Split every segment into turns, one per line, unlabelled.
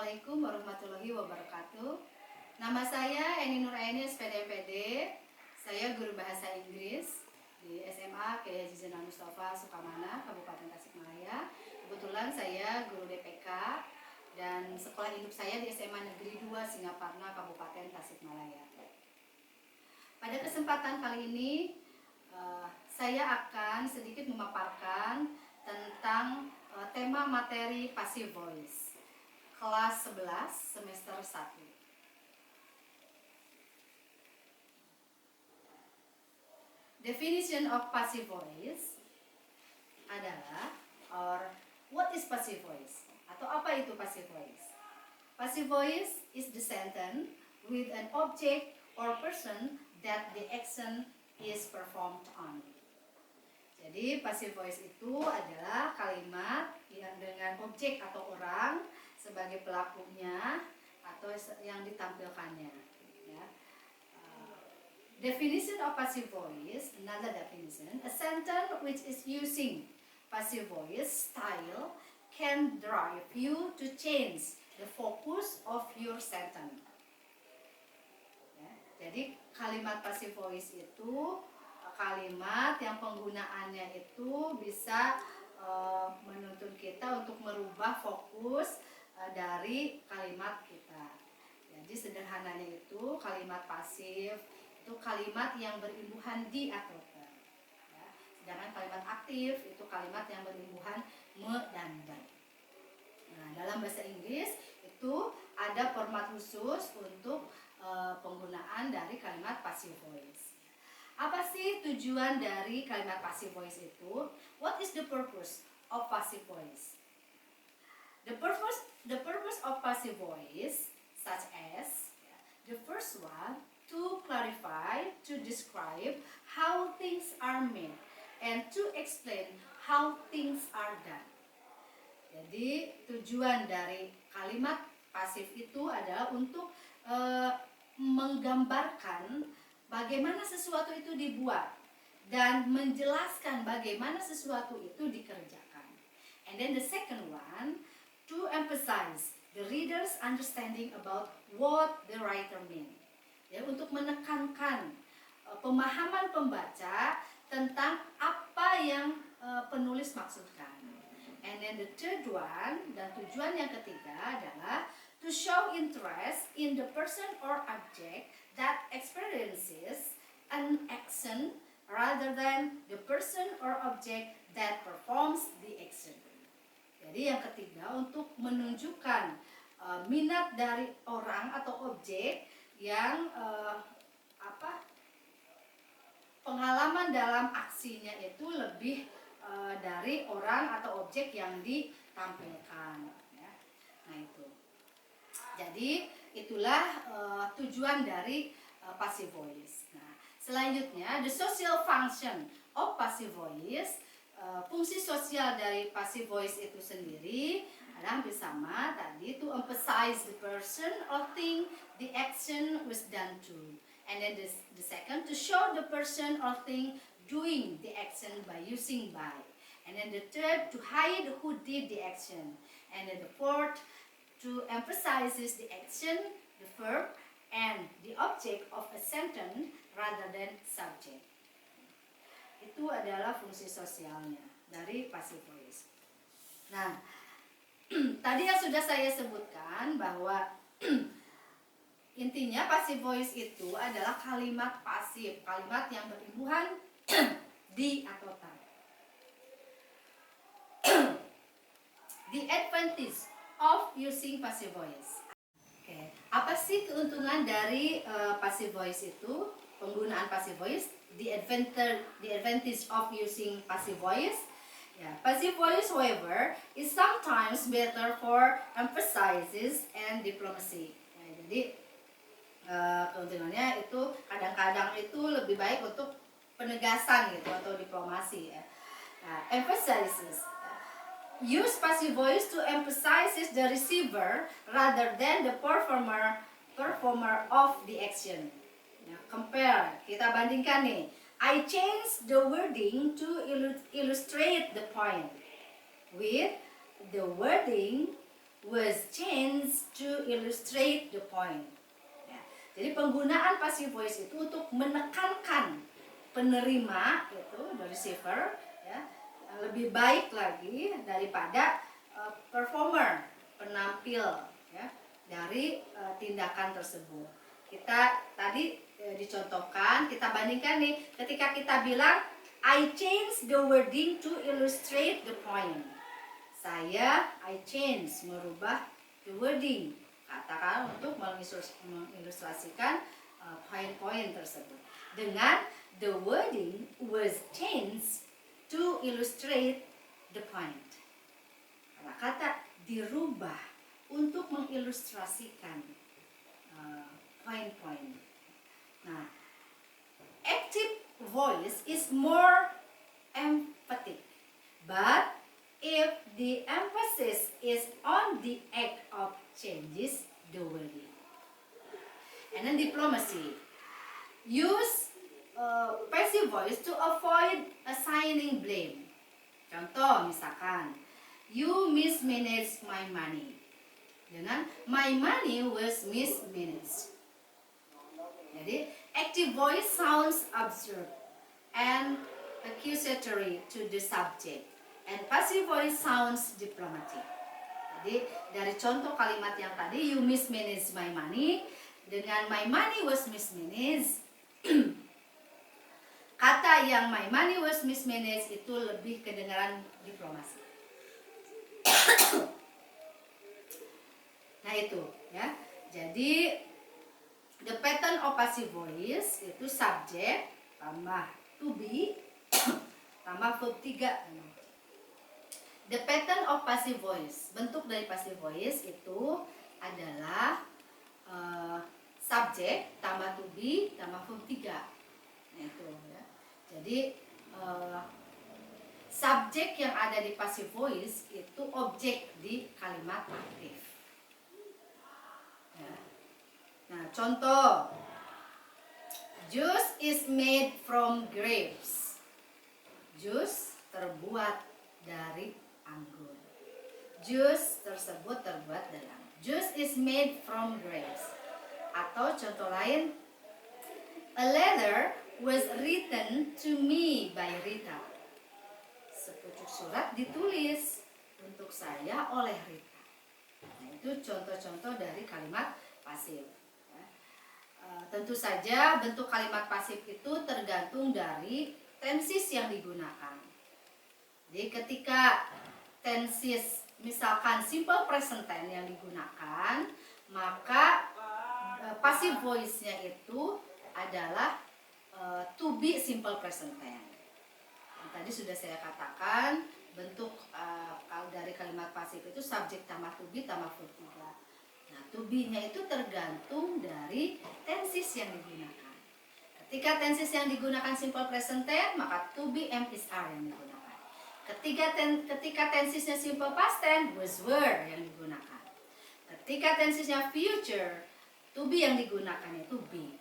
Assalamualaikum warahmatullahi wabarakatuh. Nama saya Eni Nuraini, SPDMPD. Saya guru bahasa Inggris di SMA Kiai Haji Zainal Mustafa Sukamana, Kabupaten Tasikmalaya. Kebetulan saya guru DPK dan sekolah induk saya di SMA Negeri 2 Singaparna, Kabupaten Tasikmalaya. Pada kesempatan kali ini saya akan sedikit memaparkan tentang tema materi passive voice kelas 11 semester 1. Definition of passive voice adalah, what is passive voice? Atau apa itu passive voice? Passive voice is the sentence with an object or person that the action is performed on. Jadi passive voice itu adalah kalimat yang dengan objek atau orang sebagai pelakunya atau yang ditampilkannya. Ya. Definition of passive voice, another definition, a sentence which is using passive voice style can drive you to change the focus of your sentence. Ya. Jadi kalimat passive voice itu kalimat yang penggunaannya itu bisa menuntun kita untuk merubah fokus dari kalimat kita. Jadi sederhananya itu kalimat pasif itu kalimat yang berimbuhan di atau ter. Ya. Sedangkan kalimat aktif itu kalimat yang berimbuhan me dan dan. Nah, dalam bahasa Inggris itu ada format khusus untuk penggunaan dari kalimat passive voice. Apa sih tujuan dari kalimat passive voice itu? What is the purpose of passive voice? The purpose of passive voice, such as the first one, to clarify, to describe how things are made, and to explain how things are done. Jadi tujuan dari kalimat pasif itu adalah untuk menggambarkan bagaimana sesuatu itu dibuat dan menjelaskan bagaimana sesuatu itu dikerjakan. And then the second one, to emphasize the reader's understanding about what the writer mean. Ya, untuk menekankan pemahaman pembaca tentang apa yang penulis maksudkan. And then the third one, dan tujuan yang ketiga adalah to show interest in the person or object that experiences an action rather than the person or object that performs the action. Jadi yang ketiga untuk menunjukkan minat dari orang atau objek yang pengalaman dalam aksinya itu lebih dari orang atau objek yang ditampilkan. Ya. Nah itu. Jadi itulah tujuan dari passive voice. Nah, selanjutnya the social function of passive voice. Fungsi sosial dari passive voice itu sendiri adalah hampir sama tadi, to emphasize the person or thing the action was done to. And then the second, to show the person or thing doing the action by using by. And then the third, to hide who did the action. And then the fourth, to emphasizes the action, the verb, and the object of a sentence rather than subject. Itu adalah fungsi sosialnya dari passive voice. Nah, tadi yang sudah saya sebutkan bahwa intinya passive voice itu adalah kalimat pasif, kalimat yang berimbuhan di atau tar. The advantage of using passive voice. Oke, apa sih keuntungan dari passive voice itu? Penggunaan passive voice, the advantage of using passive voice. Yeah, passive voice, however, is sometimes better for emphasizes and diplomacy. Ya, jadi keuntungannya itu kadang-kadang itu lebih baik untuk penegasan gitu atau diplomasi. Ya. Nah, emphasizes. Use passive voice to emphasize the receiver rather than the performer of the action. Nah, compare, kita bandingkan nih. I change the wording to illustrate the point with the wording was changed to illustrate the point. Ya, jadi penggunaan passive voice itu untuk menekankan penerima itu, the receiver, ya, lebih baik lagi daripada performer, penampil, ya, dari tindakan tersebut. Kita tadi dicontohkan, kita bandingkan nih, ketika kita bilang I change the wording to illustrate the point. I change, merubah the wording, katakan untuk mengilustrasikan poin-poin tersebut. Dengan the wording was changed to illustrate the point. Kata dirubah untuk mengilustrasikan poin-poin. Nah, active voice is more emphatic, but if the emphasis is on the act of changes the wording. And then diplomacy. Use passive voice to avoid assigning blame. Contoh misalkan, you mismanaged my money. Dengan my money was mismanaged. Jadi active voice sounds absurd and accusatory to the subject, and passive voice sounds diplomatic. Jadi dari contoh kalimat yang tadi, you mismanaged my money, dengan my money was mismanaged, kata yang my money was mismanaged itu lebih kedengaran diplomasi. Nah itu ya. Jadi the pattern of passive voice itu subjek tambah to be tambah verb 3. The pattern of passive voice, bentuk dari passive voice itu adalah subjek tambah to be tambah verb 3. Nah itu ya. Jadi subjek yang ada di passive voice itu objek di kalimat aktif. Ya. Nah, contoh, juice is made from grapes. Jus terbuat dari anggur. Jus tersebut terbuat dari anggur. Juice is made from grapes. Atau contoh lain, a letter was written to me by Rita. Sepucuk surat ditulis untuk saya oleh Rita. Nah, itu contoh-contoh dari kalimat pasif. Tentu saja bentuk kalimat pasif itu tergantung dari tenses yang digunakan. Jadi ketika tenses misalkan simple present tense yang digunakan, maka passive voice-nya itu adalah to be simple present tense. Tadi sudah saya katakan bentuk dari kalimat pasif itu subjek tambah to be tambah verb 3. Nah, to be-nya itu tergantung dari tenses yang digunakan. Ketika tenses yang digunakan simple present tense, maka to be am is are yang digunakan. Ketika tensesnya simple past tense, was were yang digunakan. Ketika tensesnya future, to be yang digunakan itu be.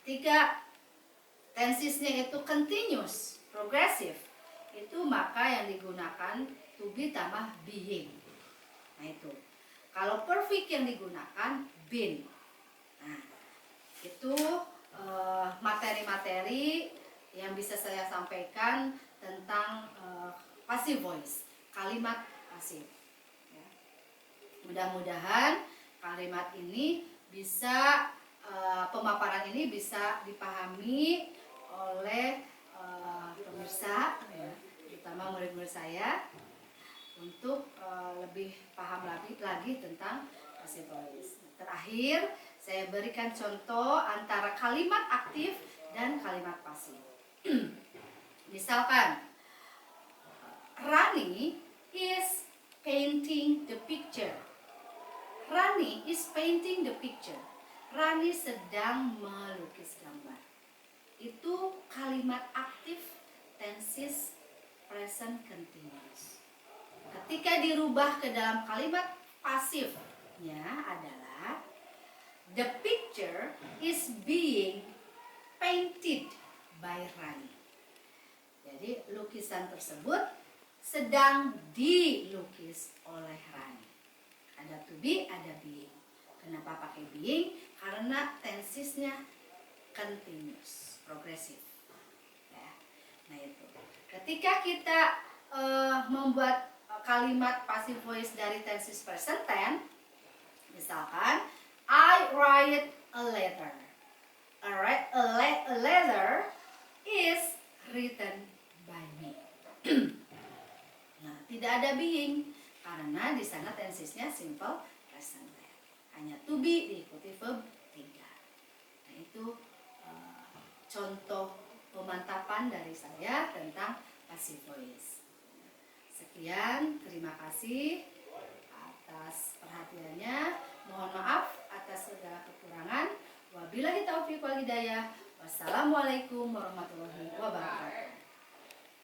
Ketika tensesnya itu continuous, progressive, itu maka yang digunakan to be tambah being. Nah itu. Kalau perfect yang digunakan been. Nah, itu materi-materi yang bisa saya sampaikan tentang passive voice, kalimat pasif. Ya. Mudah-mudahan kalimat ini bisa pemaparan ini bisa dipahami oleh pemirsa, ya, terutama murid-murid saya, untuk lebih paham lagi tentang passive voice. Terakhir, saya berikan contoh antara kalimat aktif dan kalimat pasif. Misalkan, Rani is painting the picture. Rani is painting the picture. Rani sedang melukis gambar. Itu kalimat aktif tenses present continuous. Ketika dirubah ke dalam kalimat pasifnya adalah the picture is being painted by Rani. Jadi lukisan tersebut sedang dilukis oleh Rani. Ada to be, ada being. Kenapa pakai being? Karena tensesnya continuous, progresif. Ya. Nah itu. Ketika kita membuat kalimat passive voice dari tenses present tense, misalkan I write a letter. Alright, a letter is written by me. Nah, tidak ada being karena di sana tensesnya simple present tense. Hanya to be diikuti verb 3. Nah, itu contoh pemantapan dari saya tentang passive voice. Sekian, terima kasih atas perhatiannya. Mohon maaf atas segala kekurangan. Wabillahi taufiq wal hidayah. Wassalamualaikum warahmatullahi wabarakatuh.